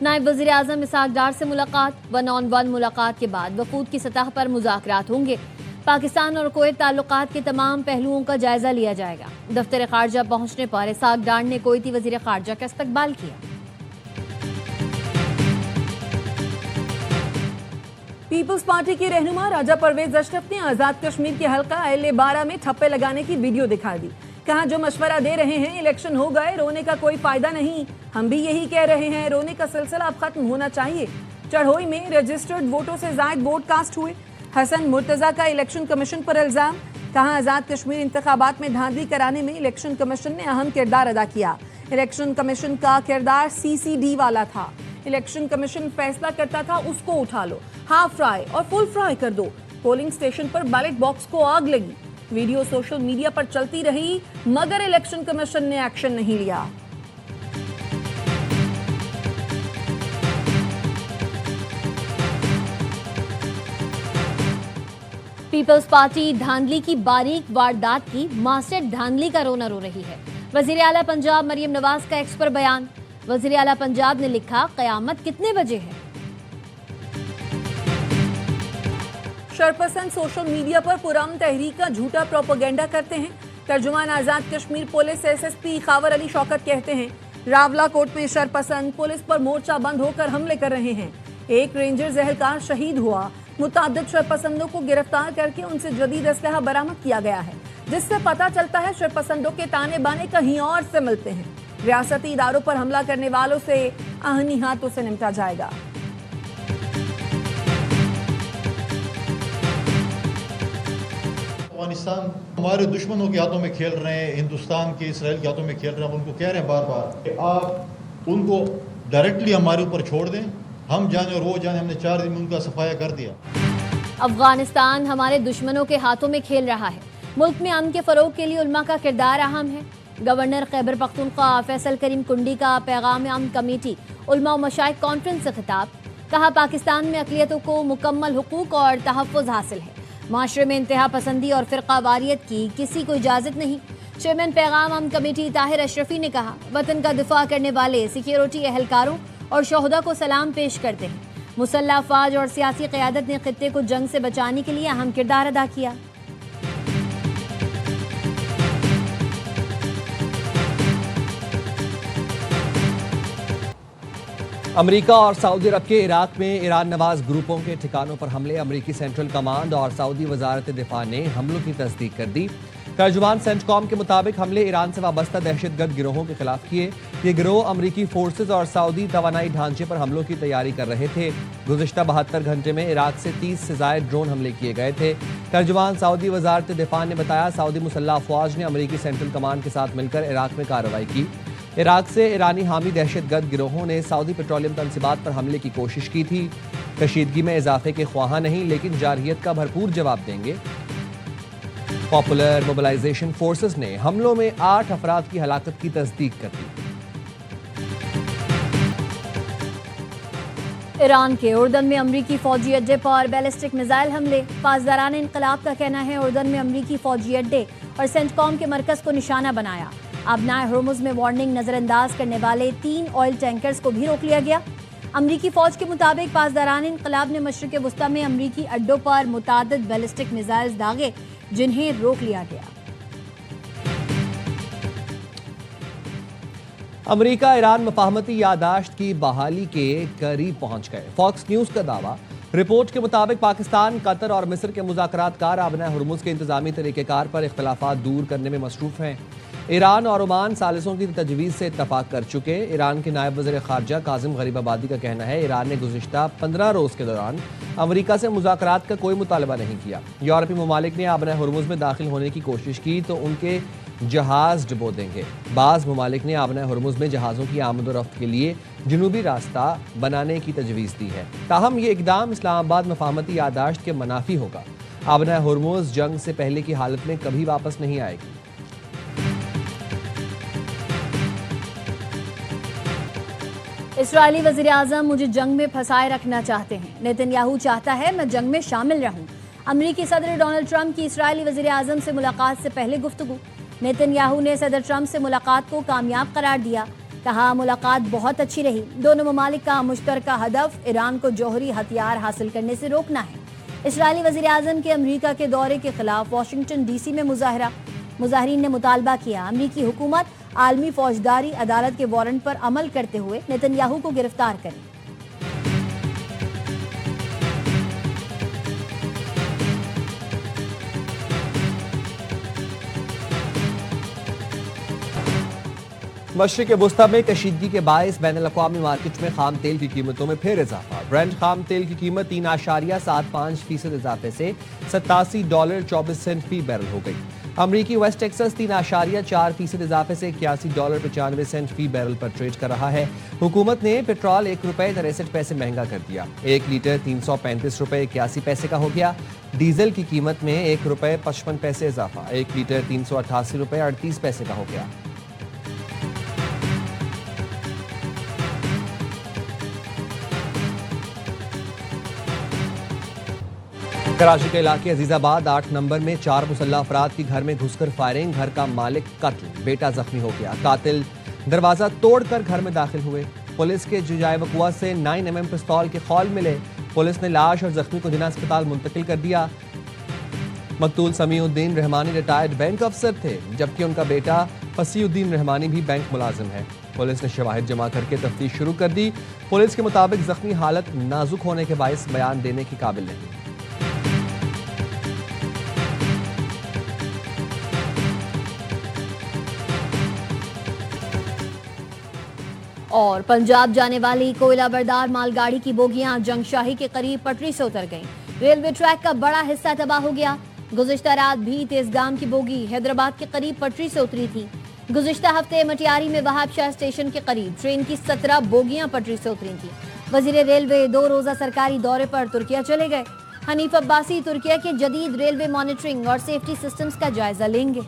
نائب وزیر اعظم اسحاق ڈار سے ملاقات، 1-on-1 ملاقات کے بعد وفود کی سطح پر مذاکرات ہوں گے۔ پاکستان اور کویت تعلقات کے تمام پہلوؤں کا جائزہ لیا جائے گا۔ دفتر خارجہ پہنچنے پر اسحاق ڈار نے کویتی وزیر خارجہ کا استقبال کیا۔ پیپلز پارٹی کی رہنما راجہ پرویز اشرف نے آزاد کشمیر کے حلقہ اہل-12 میں ٹھپے لگانے کی ویڈیو دکھا دی۔ کہا جو مشورہ دے رہے ہیں الیکشن ہو گئے، رونے کا کوئی فائدہ نہیں، ہم بھی یہی کہہ رہے ہیں، رونے کا سلسلہ اب ختم ہونا چاہیے۔ چڑھوئی میں رجسٹرڈ ووٹوں سے زائد ووٹ کاسٹ ہوئے۔ حسن مرتضیٰ کا الیکشن کمیشن پر الزام، کہا آزاد کشمیر انتخابات میں دھاندلی کرانے میں الیکشن کمیشن نے اہم کردار ادا کیا۔ الیکشن کمیشن کا کردار CCD والا تھا۔ الیکشن کمیشن فیصلہ کرتا تھا اس کو اٹھا لو، ہاف فرائی اور فل فرائی کر دو۔ پولنگ سٹیشن پر بیلٹ باکس کو آگ لگی۔ ویڈیو سوشل میڈیا پر چلتی رہی مگر الیکشن کمیشن نے ایکشن نہیں لیا۔ پیپلز پارٹی دھاندلی کی باریک واردات کی ماسٹر دھاندلی کا رونا رو رہی ہے۔ وزیر اعلیٰ پنجاب مریم نواز کا ایکس پر بیان۔ وزیر اعلیٰ پنجاب نے لکھا، قیامت کتنے بجے ہے؟ شرپسند سوشل میڈیا پر پرامن تحریک کا جھوٹا پروپیگنڈا کرتے ہیں۔ ترجمان آزاد کشمیر پولیس SSP خاور علی شوکت کہتے ہیں، راولہ کوٹ میں شرپسند پولیس پر مورچہ بند ہو کر حملے کر رہے ہیں۔ ایک رینجر اہلکار شہید ہوا۔ متعدد شرپسندوں کو گرفتار کر کے ان سے جدید اسلحہ برآمد کیا گیا ہے، جس سے پتہ چلتا ہے شرپسندوں کے تانے بانے کہیں اور سے ملتے ہیں۔ ریاستی اداروں پر حملہ کرنے والوں سے آہنی ہاتھوں سے نمٹا جائے گا۔ افغانستان ہمارے دشمنوں کے ہاتھوں میں کھیل رہے ہیں، ہندوستان کے اسرائیل کے ہاتھوں میں کھیل رہے ہیں۔ ہم ان کو کہہ رہے ہیں بار بار کہ آپ ان کو ڈائریکٹلی ہمارے اوپر چھوڑ دیں، ہم جانے اور وہ جانے۔ ہم نے 4 دن میں ان کا صفایا کر دیا۔ افغانستان ہمارے دشمنوں کے ہاتھوں میں کھیل رہا ہے۔ ملک میں امن کے فروغ کے لیے علماء کا کردار اہم ہے۔ گورنر خیبر پختونخوا فیصل کریم کنڈی کا پیغام امن کمیٹی علماء و مشائخ کانفرنس سے خطاب، کہا پاکستان میں اقلیتوں کو مکمل حقوق اور تحفظ حاصل ہے۔ معاشرے میں انتہا پسندی اور فرقہ واریت کی کسی کو اجازت نہیں۔ چیئرمین پیغام امن کمیٹی طاہر اشرفی نے کہا، وطن کا دفاع کرنے والے سیکیورٹی اہلکاروں اور شہداء کو سلام پیش کرتے ہیں۔ مسلح افواج اور سیاسی قیادت نے خطے کو جنگ سے بچانے کے لیے اہم کردار ادا کیا۔ امریکہ اور سعودی عرب کے عراق میں ایران نواز گروپوں کے ٹھکانوں پر حملے۔ امریکی سینٹرل کمانڈ اور سعودی وزارت دفاع نے حملوں کی تصدیق کر دی۔ ترجمان سینٹ کام کے مطابق حملے ایران سے وابستہ دہشت گرد گروہوں کے خلاف کیے۔ یہ گروہ امریکی فورسز اور سعودی توانائی ڈھانچے پر حملوں کی تیاری کر رہے تھے۔ گزشتہ 72 گھنٹے میں عراق سے 30 سے زائد ڈرون حملے کیے گئے تھے۔ ترجمان سعودی وزارت دفاع نے بتایا، سعودی مسلح افواج نے امریکی سینٹرل کمانڈ کے ساتھ مل کر عراق میں کارروائی کی۔ عراق سے ایرانی حامی دہشت گرد گروہوں نے سعودی پیٹرولیم تنصیبات پر حملے کی کوشش کی تھی۔ کشیدگی میں اضافے کے خواہاں نہیں، لیکن جارحیت کا بھرپور جواب دیں گے۔ پاپولر موبلائزیشن فورسز نے حملوں میں 8 افراد کی ہلاکت کی تصدیق کر دی۔ ایران کے اردن میں امریکی فوجی اڈے پر بیلسٹک میزائل حملے۔ پاسداران انقلاب کا کہنا ہے اردن میں امریکی فوجی اڈے اور سینٹ کام کے مرکز کو نشانہ بنایا۔ آبنائے ہرمز میں وارننگ نظر انداز کرنے والے 3 آئل ٹینکرز کو بھی روک لیا گیا۔ امریکی فوج کے مطابق پاسداران انقلاب نے مشرق وسطی میں امریکی اڈوں پر متعدد بیلسٹک میزائلز داغے، جنہیں روک لیا گیا۔ امریکہ ایران مفاہمتی یادداشت کی بحالی کے قریب پہنچ گئے۔ فاکس نیوز کا دعویٰ، رپورٹ کے مطابق پاکستان، قطر اور مصر کے مذاکرات کار آبنائے ہرمز کے انتظامی طریقہ کار پر اختلافات دور کرنے میں مصروف ہیں۔ ایران اور عمان ثالثوں کی تجویز سے اتفاق کر چکے۔ ایران کے نائب وزیر خارجہ کاظم غریب آبادی کا کہنا ہے، ایران نے گزشتہ 15 روز کے دوران امریکہ سے مذاکرات کا کوئی مطالبہ نہیں کیا۔ یورپی ممالک نے آبنائے ہرمز میں داخل ہونے کی کوشش کی تو ان کے جہاز ڈبو دیں گے۔ بعض ممالک نے آبنائے ہرمز میں جہازوں کی آمد و رفت کے لیے جنوبی راستہ بنانے کی تجویز دی ہے۔ تاہم یہ اقدام اسلام آباد مفاہمتی یادداشت کے منافی ہوگا۔ آبنائے ہرمز جنگ سے پہلے کی حالت میں کبھی واپس نہیں آئے گی۔ اسرائیلی وزیر اعظم مجھے جنگ میں پھنسائے رکھنا چاہتے ہیں۔ نیتن یاہو چاہتا ہے میں جنگ میں شامل رہوں۔ امریکی صدر ڈونلڈ ٹرمپ کی اسرائیلی وزیر اعظم سے ملاقات سے پہلے گفتگو۔ نیتن یاہو نے صدر ٹرمپ سے ملاقات کو کامیاب قرار دیا، کہا ملاقات بہت اچھی رہی. دونوں ممالک کا مشترکہ ہدف ایران کو جوہری ہتھیار حاصل کرنے سے روکنا ہے. اسرائیلی وزیر اعظم کے امریکہ کے دورے کے خلاف واشنگٹن ڈی سی میں مظاہرہ. مظاہرین نے مطالبہ کیا امریکی حکومت عالمی فوجداری عدالت کے وارنٹ پر عمل کرتے ہوئے نیتن یاہو کو گرفتار کرے. مشرق وسطی میں کشیدگی کے باعث بین الاقوامی مارکیٹ میں خام تیل کی قیمتوں میں پھر اضافہ. برنٹ خام تیل کی قیمت 3.75% اضافے سے $87.24 فی بیرل ہو گئی. امریکی ویسٹ ٹیکسس 3.4% اضافے سے $81.95 فی بیرل پر ٹریڈ کر رہا ہے. حکومت نے پیٹرول $1.63 مہنگا کر دیا. 1 لیٹر $335.81 کا ہو گیا. ڈیزل کی قیمت میں $1.55 اضافہ. 1 لیٹر $388.38 کا ہو گیا. کراچی کے علاقے عزیز آباد 8 نمبر میں 4 مسلح افراد کی گھر میں گھس کر فائرنگ. گھر کا مالک قتل, بیٹا زخمی ہو گیا. قاتل دروازہ توڑ کر گھر میں داخل ہوئے. پولیس کے جائے وقوع سے 9mm پستول کے خول ملے. پولیس نے لاش اور زخمی کو جناح اسپتال منتقل کر دیا. مقتول سمیع الدین رحمانی ریٹائرڈ بینک افسر تھے, جبکہ ان کا بیٹا فصیح الدین رحمانی بھی بینک ملازم ہے. پولیس نے شواہد جمع کر کے تفتیش شروع کر دی. پولیس کے مطابق زخمی حالت نازک ہونے کے باعث بیان دینے کی قابل نہیں. اور پنجاب جانے والی کوئلہ بردار مال گاڑی کی بوگیاں جنگ شاہی کے قریب پٹری سے اتر گئیں. ریلوے ٹریک کا بڑا حصہ تباہ ہو گیا. گزشتہ رات بھی تیزگام کی بوگی حیدرآباد کے قریب پٹری سے اتری تھی. گزشتہ ہفتے مٹیاری میں وہاب شاہ اسٹیشن کے قریب ٹرین کی 17 بوگیاں پٹری سے اتری تھیں. وزیر ریلوے 2 روزہ سرکاری دورے پر ترکیہ چلے گئے. حنیف عباسی ترکیہ کے جدید ریلوے مانیٹرنگ اور سیفٹی سسٹمز کا جائزہ لیں گے.